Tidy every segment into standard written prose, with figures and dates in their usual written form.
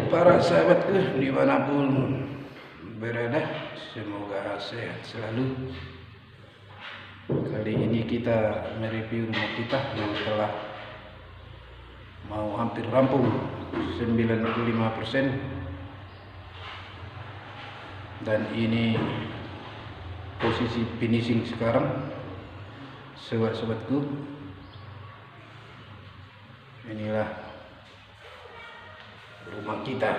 para sahabatku dimanapun berada, semoga sehat selalu. Kali ini kita mereview rumah kita yang telah mau hampir rampung 95%, dan ini posisi finishing sekarang sobat-sobatku. Inilah rumah kita,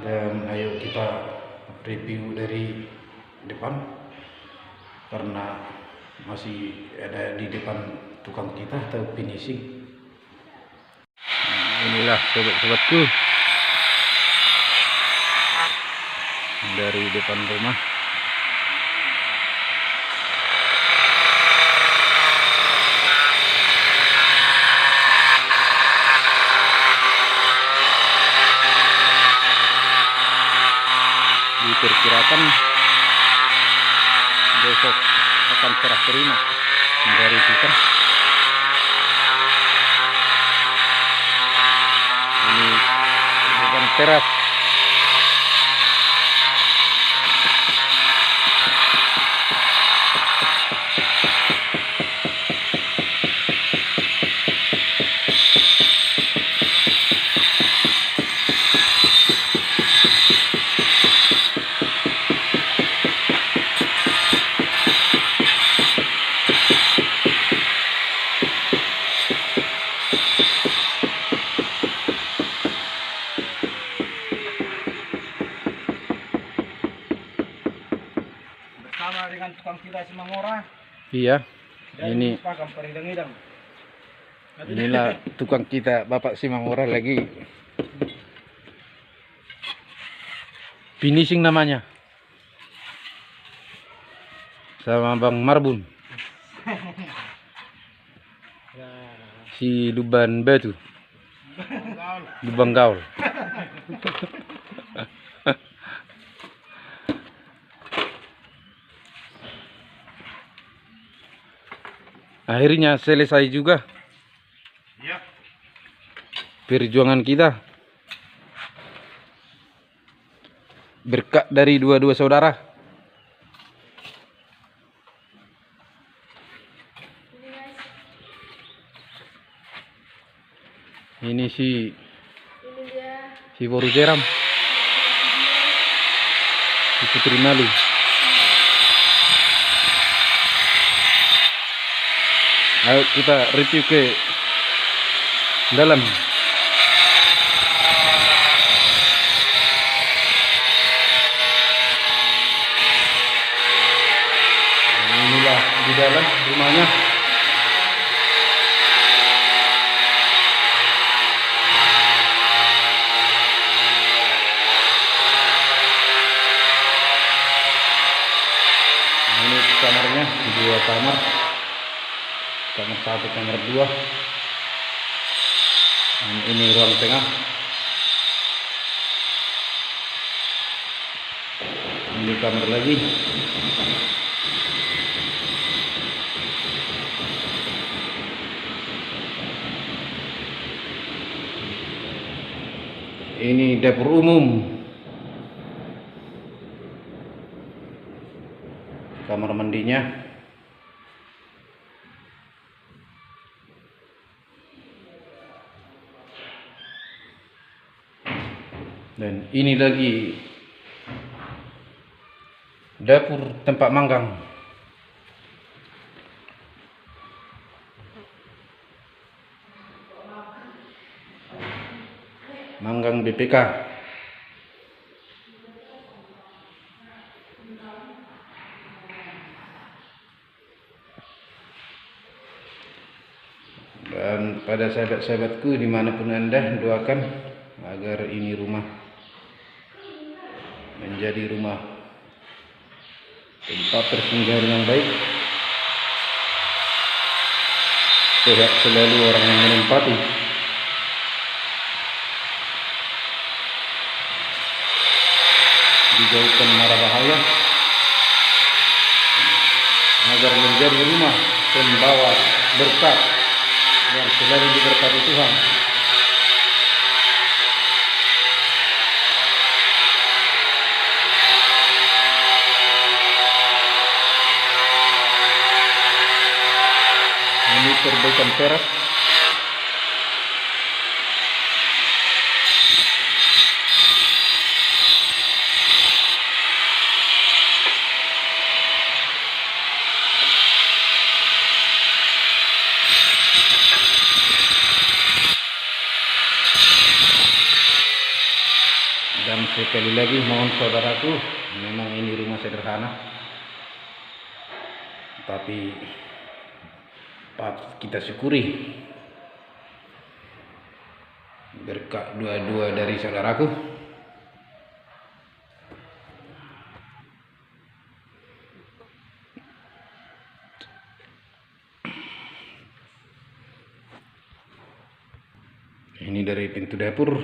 dan ayo kita review dari depan karena masih ada di depan tukang kita atau finishing. Inilah sobat-sobatku dari depan rumah. Diperkirakan besok akan serah terima dari kita. Ini bukan teras. Sama dengan tukang kita Simangora. Iya, Dan ini inilah tukang kita Bapak Simangora lagi finishing namanya, sama Bang Marbun si Luban Batu, Lubang Gaul. Akhirnya selesai juga Ya. perjuangan kita, berkat dari dua-dua saudara. Ini si Boru Jeram, si Putri Malu. Ayo kita review ke dalam. Inilah di dalam rumahnya. Ini kamarnya, dua kamar. Kamar 1, kamar 2. Dan ini ruang tengah. Ini kamar lagi. Ini dapur umum. Kamar mandinya. Dan ini lagi dapur tempat manggang. Manggang BPK. Dan pada sahabat-sahabatku dimanapun Anda, doakan agar ini rumah menjadi rumah tempat persinggahan yang baik, sehat selalu orang yang menempati, dijauhkan mara bahaya, agar menjadi rumah pembawa berkat yang selalu diberkati Tuhan. perbaikan teras. Dan sekali lagi mohon saudaraku, memang ini rumah sederhana, tapi patut kita syukuri berkat dua-dua dari saudaraku. Ini dari pintu dapur.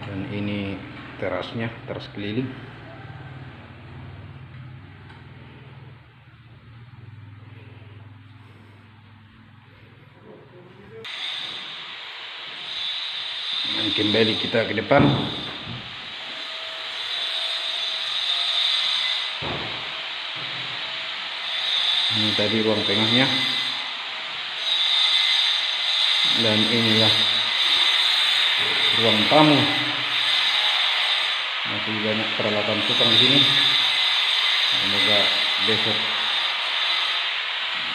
Dan ini terasnya, teras keliling. Dan kembali kita ke depan. Ini tadi ruang tengahnya. Dan inilah ruang tamu. Masih banyak peralatan tukang di sini. Semoga besok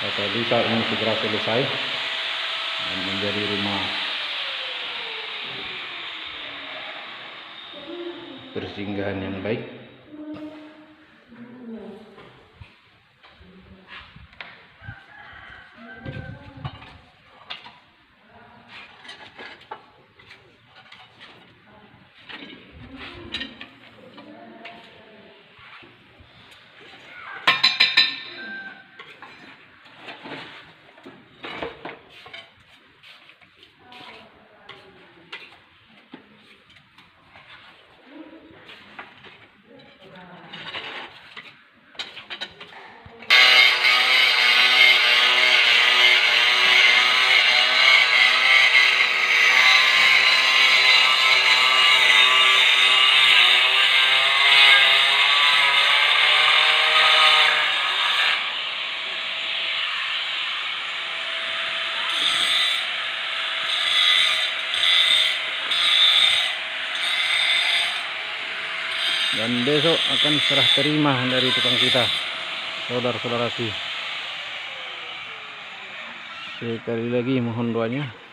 atau lusa ini segera selesai dan menjadi rumah persinggahan yang baik. Dan besok akan serah terima dari tukang kita, saudara-saudaraku. Sekali lagi mohon doanya.